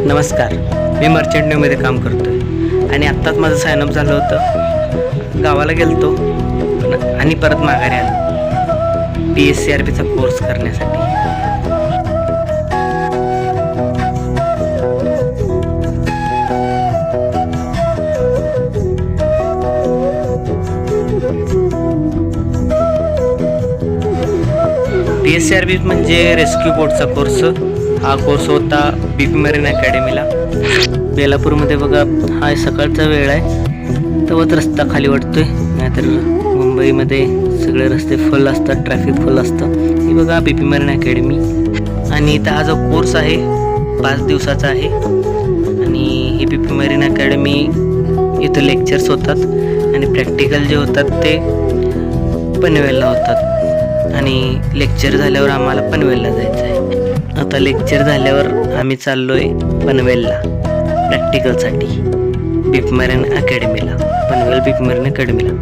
नमस्कार, मी मर्चंट नेव्हीमध्ये काम करतोय आणि आत्ताच माझं सायनअप झालं होतं. गावाला गेलतो आणि परत माघारी आलो PSCRBचा कोर्स करण्यासाठी. PSCRB म्हणजे रेस्क्यू बोटचा कोर्स. हा कोर्स होता BP मरीन अकॅडमीला बेलापूरमध्ये. बघा, हा सकाळचा वेळ आहे तेव्हाच रस्ता खाली वाटतोय, नाहीतर मुंबईमध्ये सगळे रस्ते फुल असतात, ट्रॅफिक फुल असतं. ही बघा BP मरीन अकॅडमी. आणि इथं हा जो कोर्स आहे 5 दिवसाचा आहे. आणि ही BP मरीन अकॅडमी इथं लेक्चर्स होतात आणि प्रॅक्टिकल जे होतात ते पनवेलला होतात. आणि लेक्चर झाल्यावर आम्हाला पनवेलला जायचं आहे. आता लेक्चर झाल्यावर आम्ही चाललोय पनवेलला प्रॅक्टिकलसाठी BP मरीन अकॅडमीला, पनवेल BP मरीन अकॅडमीला.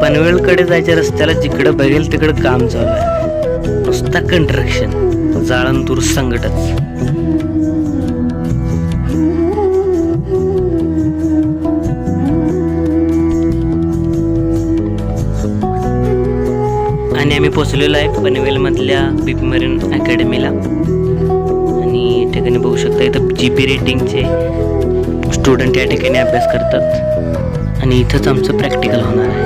पनवेलकडे जायच्या रस्त्याला जिकडं बघेल तिकडं काम चालू आहे, नुसता कंस्ट्रक्शन, जाळंतूर संकटच. आणि आम्ही पोचलेलो आहे पनवेलमधल्या BP मरीन अकॅडमीला. आणि ठिकाणी बघू शकता इथं GB रेटिंगचे स्टुडंट या ठिकाणी अभ्यास करतात आणि इथंच आमचं प्रॅक्टिकल होणार आहे.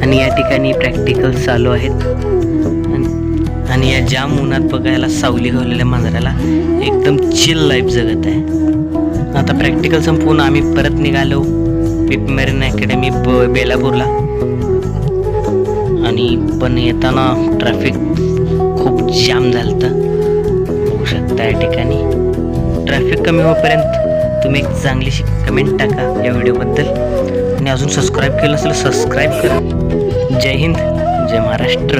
आणि या ठिकाणी प्रॅक्टिकल चालू आहेत. आणि या जाम उन्हात बघायला सावली घावलेल्या मांजराला एकदम चिल लाईफ जगत आहे. आता प्रॅक्टिकल संपवून आम्ही परत निघालो BP मरीन अकॅडमी बेलापूरला. आणि पण येताना ट्रॅफिक खूप जाम झालं, बघू शकता. या ठिकाणी ट्रॅफिक कमी होईपर्यंत तुम्ही एक चांगलीशी कमेंट टाका या व्हिडिओबद्दल. आणि अजून सबस्क्राईब केलं असेल सबस्क्राईब करा. जय हिंद, जय महाराष्ट्र.